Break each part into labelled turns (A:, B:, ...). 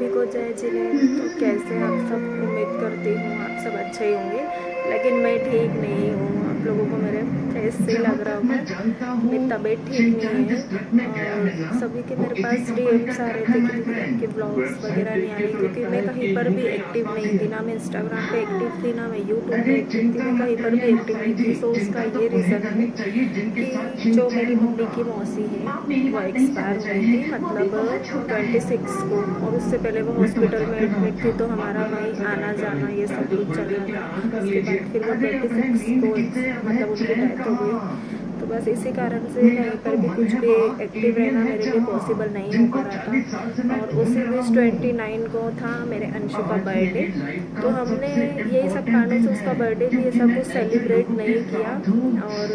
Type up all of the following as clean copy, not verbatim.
A: सभी को जय जिले। तो कैसे आप सब, उम्मीद करती हूँ आप सब अच्छे ही होंगे, लेकिन मैं ठीक नहीं हूँ। आप लोगों को मेरे फेस से लग रहा होगा मेरी तबीयत ठीक नहीं है। और सभी के मेरे पास डीएम्स आ रहे थे कि दीदी आपके ब्लॉग्स वगैरह नहीं आ रही, क्योंकि मैं कहीं पर भी एक्टिव नहीं थी, ना मैं इंस्टाग्राम पे एक्टिव थी, ना मैं यूट्यूब पे एक्टिव थी, मैं कहीं पर भी एक्टिव नहीं थी। सो उसका ये रीज़न है कि जो मेरी मम्मी की मौसी है वो एक्सपायर हुई थी, मतलब 26 को, और उससे पहले वो हॉस्पिटल में एडमिट थी, तो हमारा वहीं आना जाना ये सब कुछ चल रहा था। उसके बाद फिर वो 26 को मतलब उनकी डेथ हो गई। तो बस इसी कारण से कहीं पर भी कुछ भी एक्टिव रहना मेरे लिए पॉसिबल नहीं हो पा रहा था। और उसी बीच 29 को था मेरे अंशु का बर्थडे, तो हमने यही सब कारणों से उसका बर्थडे भी ये सब कुछ सेलिब्रेट नहीं किया। और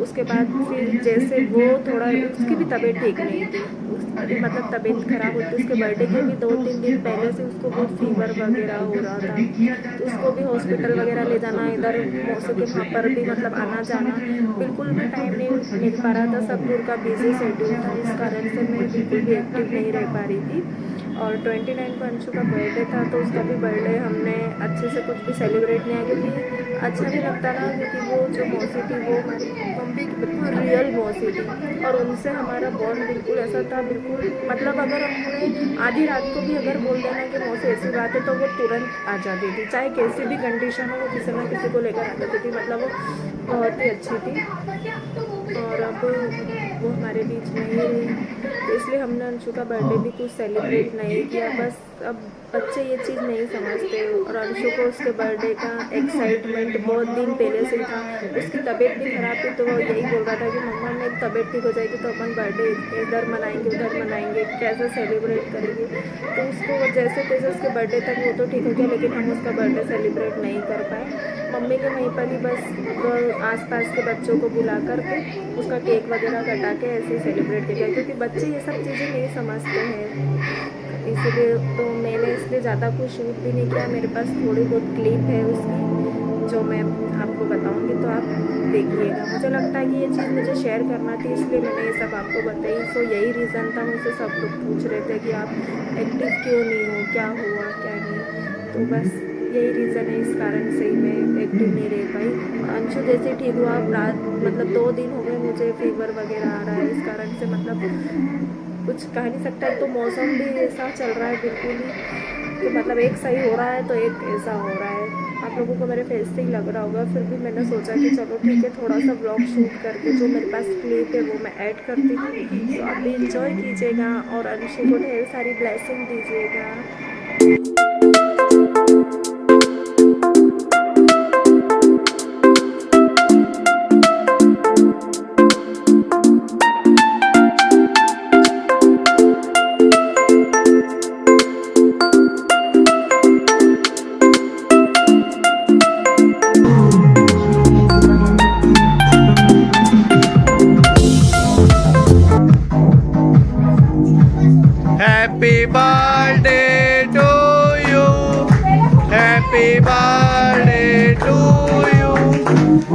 A: उसके बाद फिर जैसे वो थोड़ा, उसकी भी तबीयत ठीक नहीं थी, उसकी मतलब तबीयत ख़राब होती, उसके बर्थडे के भी 2-3 दिन पहले से उसको बहुत फीवर वगैरह हो रहा था, तो उसको भी हॉस्पिटल वगैरह ले जाना, इधर मौसम के वहाँ पर भी मतलब आना जाना, बिल्कुल भी टाइम नहीं मिल पा रहा था। सब लोग का बिजी शेड्यूल था, इस कारण से मैं बिल्कुल भी एक्टिव नहीं रह पा रही थी। और 29 को अंशु का बर्थडे था, तो उसका भी बर्थडे हमने अच्छे से कुछ भी सेलिब्रेट नहीं किया, क्योंकि अच्छा नहीं लगता ना, क्योंकि वो जो मौसी थी वो हमारी मम्मी की बिल्कुल रियल मौसी थी, और उनसे हमारा बॉन्ड बिल्कुल ऐसा था, बिल्कुल मतलब अगर हमने आधी रात को भी अगर बोल देना कि मौसी ऐसी बात है, तो वो तुरंत आ जाती थी, चाहे कैसी भी कंडीशन हो, वो किसी ना किसी को लेकर आ जाती थी, मतलब वो बहुत ही अच्छी थी। और अब वो हमारे बीच नहीं रही, तो इसलिए हमने अंशु का बर्थडे भी कुछ सेलिब्रेट नहीं किया। बस अब बच्चे ये चीज़ नहीं समझते, और अंशु को उसके बर्थडे का एक्साइटमेंट बहुत दिन पहले से था। उसकी तबीयत भी ख़राब थी, तो वो यही बोल रहा था कि मम्मा मेरी तबीयत ठीक हो जाएगी तो अपन बर्थडे इधर मनाएंगे उधर मनाएंगे, कैसे सेलिब्रेट करेंगे। तो उसको जैसे तैसे उसके बर्थडे तक वो तो ठीक हो गया, लेकिन हम उसका बर्थडे सेलिब्रेट नहीं कर पाए। मम्मी के वहीं पर ही बस आसपास के बच्चों को बुला करके उसका केक वगैरह कटा के ऐसे ही सेलिब्रेट किया, क्योंकि बच्चे ये सब चीज़ें नहीं समझते हैं, इसीलिए तो मैंने इसलिए ज़्यादा कुछ शूट भी नहीं किया। मेरे पास थोड़ी बहुत क्लिप है उसकी, जो मैं आपको बताऊंगी, तो आप देखिएगा। मुझे लगता है कि ये चीज़ मुझे शेयर करना थी, इसलिए मैंने ये सब आपको बताई। सो यही रीज़न था, मुझसे सब लोग पूछ रहे थे कि आप एक्टिव क्यों नहीं हो, क्या हुआ क्या नहीं, तो बस यही रीज़न है, इस कारण से ही मैं एक्टिव नहीं रह पाई। और अंशु जैसे ठीक हुआ, अब रात मतलब 2 दिन हो गए मुझे फीवर वगैरह आ रहा है, इस कारण से मतलब कुछ कह नहीं सकता। एक तो मौसम भी ऐसा चल रहा है बिल्कुल ही कि मतलब एक सही हो रहा है तो एक ऐसा हो रहा है। आप लोगों को मेरे फेस से ही लग रहा होगा, फिर भी मैंने सोचा कि चलो ठीक है, थोड़ा सा ब्लॉग शूट करके जो मेरे पास क्लिप है वो मैं ऐड करती हूँ, तो आप भी इंजॉय कीजिएगा और अंशु को ढेर सारी ब्लेसिंग दीजिएगा।
B: Happy birthday to you. Happy birthday to you.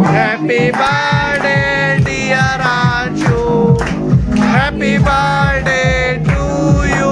B: Happy birthday dear Anshu. Happy birthday to you.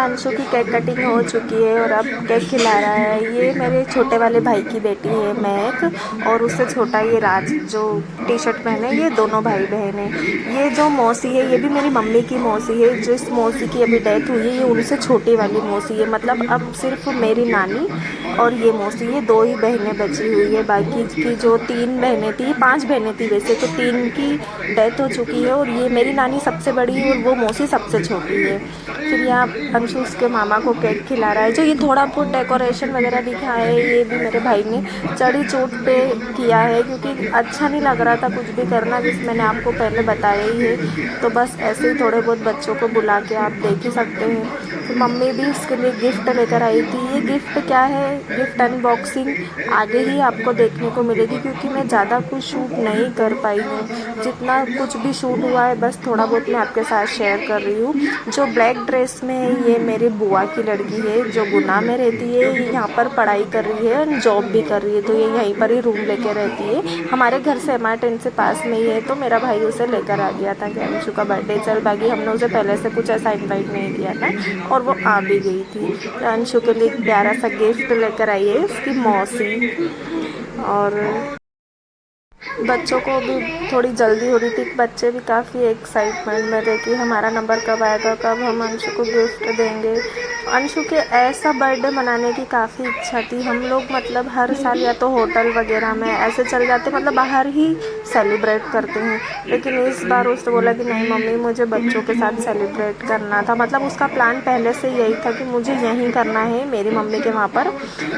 A: Anshu की केक कटिंग हो चुकी है और अब केक खिला रहा है। ये मेरे छोटे वाले भाई की बेटी है महक, और उससे छोटा ये राज जो टी शर्ट पहने, ये दोनों भाई बहन हैं। ये जो मौसी है ये भी मेरी मम्मी की मौसी है। जिस मौसी की अभी डेथ हुई है ये उनसे छोटी वाली मौसी है। मतलब अब सिर्फ मेरी नानी और ये मौसी, ये 2 ही बहनें बची हुई है। बाकी की जो 3 बहनें थी, 5 बहनें थी वैसे, तो 3 की डेथ हो चुकी है और ये मेरी नानी सबसे बड़ी है और वो मौसी सबसे छोटी है। फिर यहाँ अंशु उसके मामा को केक खिला रहा है। जो ये थोड़ा बहुत डेकोरेशन वगैरह दिखा है ये भी मेरे भाई ने चढ़ी चोट पे किया है, क्योंकि अच्छा नहीं लग रहा था कुछ भी करना, जिस मैंने आपको पहले बताया ही है। तो बस ऐसे ही थोड़े बहुत बच्चों को बुला के आप देख ही सकते हैं। तो मम्मी भी उसके लिए गिफ्ट लेकर आई थी। ये गिफ्ट क्या है, गिफ्ट अनबॉक्सिंग आगे ही आपको देखने को मिलेगी, क्योंकि मैं ज़्यादा कुछ शूट नहीं कर पाई हूँ। जितना कुछ भी शूट हुआ है बस थोड़ा बहुत मैं आपके साथ शेयर कर रही हूँ। जो ब्लैक ड्रेस में है ये मेरी बुआ की लड़की है जो गुना में रहती है। ये यहाँ पर पढ़ाई कर रही है और जॉब भी कर रही है, तो ये यहीं पर ही रूम लेके रहती है। हमारे घर से MR10 से पास में ही है, तो मेरा भाई उसे लेकर आ गया था कि अंशु का बर्थडे चल। बाकी हमने उसे पहले से कुछ ऐसा इन्वाइट नहीं किया था और वो आ भी गई थी। तो अंशु के लिए प्यारा सा गिफ्ट लेकर आई है उसकी मौसी। और बच्चों को भी थोड़ी जल्दी हो रही थी, बच्चे भी काफ़ी एक्साइटमेंट में थे कि हमारा नंबर कब आएगा, कब हम अंशु को गिफ्ट देंगे। अंशु के ऐसा बर्थडे मनाने की काफ़ी इच्छा थी। हम लोग मतलब हर साल या तो होटल वगैरह में ऐसे चल जाते, मतलब बाहर ही सेलिब्रेट करते हैं, लेकिन इस बार उसने बोला कि नहीं मम्मी मुझे बच्चों के साथ सेलिब्रेट करना था। मतलब उसका प्लान पहले से यही था कि मुझे यहीं करना है मेरी मम्मी के वहाँ पर,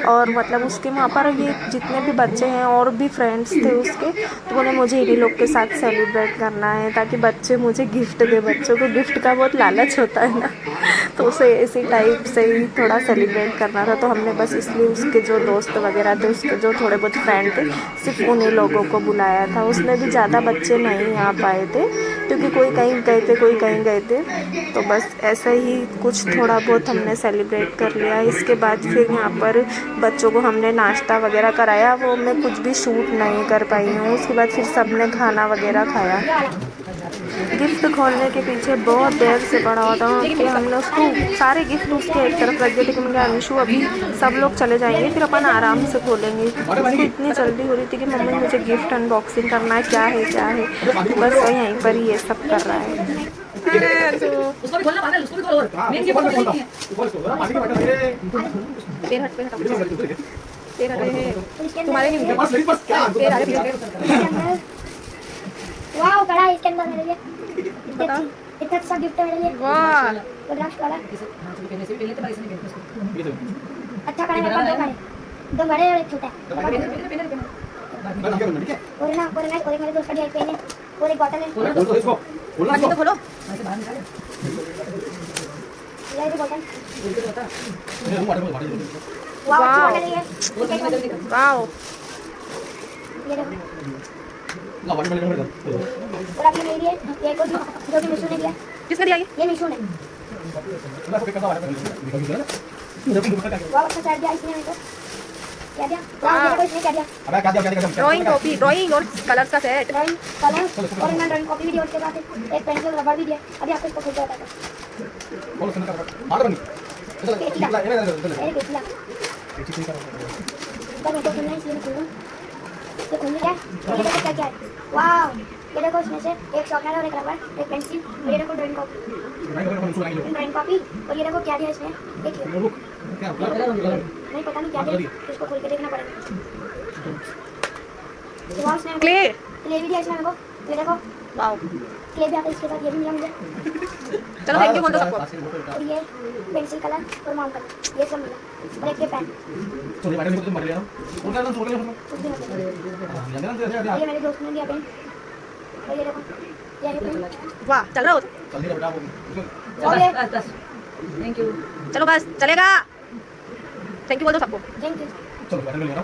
A: और मतलब उसके वहाँ पर ये जितने भी बच्चे हैं और भी फ्रेंड्स थे उसके, तो बोले मुझे इन्हीं लोग के साथ सेलिब्रेट करना है ताकि बच्चे मुझे गिफ्ट दे। बच्चों को गिफ्ट का बहुत लालच होता है ना, तो उसे इसी टाइप से ही थोड़ा सेलिब्रेट करना था। तो हमने बस इसलिए उसके जो दोस्त वगैरह थे, उसके जो थोड़े बहुत फ्रेंड थे, सिर्फ उन्हीं लोगों को बुलाया था। उसमें भी ज़्यादा बच्चे नहीं आ पाए थे क्योंकि कोई कहीं गए थे कोई कहीं गए थे। तो बस ऐसा ही कुछ थोड़ा बहुत हमने सेलिब्रेट कर लिया। इसके बाद फिर यहाँ पर बच्चों को हमने नाश्ता वगैरह कराया, वो मैं कुछ भी शूट नहीं कर पाई हूँ। उसके बाद फिर सबने खाना वगैरह खाया। गिफ्ट खोलने के पीछे बहुत देर से पड़ा हुआ था कि हमने उसको सारे गिफ्ट उसके एक तरफ रख दिए थे कि मुझे अंशु अभी सब लोग चले जाएंगे फिर अपन आराम से खोलेंगे। उसको इतनी जल्दी हो रही थी कि मम्मी मुझे गिफ्ट अनबॉक्सिंग करना है, क्या है क्या है, बस वो यहीं पर ही ये सब कर रहा है।
C: उसको भी खोलना पागल, उसको भी खोलो। मेन गिफ्ट खोल नहीं है। तुम्हारे नहीं
D: वाह कड़ा है इसके अंदर मेरे लिए। इतना अच्छा गिफ्ट है मेरे लिए।
A: वाह
D: रुद्राक्ष कड़ा
C: पहले से भी पहले तो भाई से नहीं पहले
D: अच्छा कड़ा है, दो बड़े और एक छोटा। और ना और मेरे दोस्त का ढेर पेन है और एक बोतल है।
C: खोलो इसको, खोलो तो खोलो। ऐसे बाहर निकालो।
D: ये बोतल
A: वाह
D: वाह
A: वाह
D: ये देखो। और अभी मेरी है ये को जो कि मिशू ने दिया।
A: किसने दिया
D: ये मिशू ने। वाह अच्छा सेट दिया इसने मेरे को। क्या दिया? वाह मेरे को इसने क्या दिया?
B: अबे क्या दिया
A: ड्राइंग कॉपी, ड्राइंग और कलर्स का सेट।
D: ड्राइंग कलर और मैं ड्राइंग कॉपी भी दी और उसके साथ एक पेंसिल रबर भी दिया। अभी आपको इसको खोल के बताता हूं।
B: बोलो सुन कर मार बनी चलो ये
D: ये देखिए तो मैं तो सुनना इसलिए खोलूं। ये खोलने क्या है? क्या क्या है? वाह ये देखो इसमें से एक शॉर्पनर और एक रबर, एक पेंसिल, और ये देखो ड्राइंग कॉपी और ये देखो क्या दिया इसमें देखिए। नहीं पता नहीं क्या दिया, इसको खोल के देखना पड़ेगा।
A: क्ले
D: क्ले भी दिया इसमें मेरे को। ये देखो
A: वाओ
D: क्ले भी आता है इसके साथ, ये भी मिला मुझे।
A: चलो थैंक यू बोल दो सबको।
D: और ये पेंसिल कलर और माउंट कलर ये सब मिला और एक ये पेन।
B: तो ये मैंने मर लिया और क्या सो गया
D: कुछ भी नहीं। ये मेरे दोस्त ने दिया पेन और ये देखो ये पेन।
A: वाह चल रहा हो
B: चल नहीं बेटा वो
D: और ये
C: बस थैंक यू।
A: चलो बस चलेगा। थैंक यू बोल दो सबको।
D: Thank you.
B: चलो बैठने ले रहा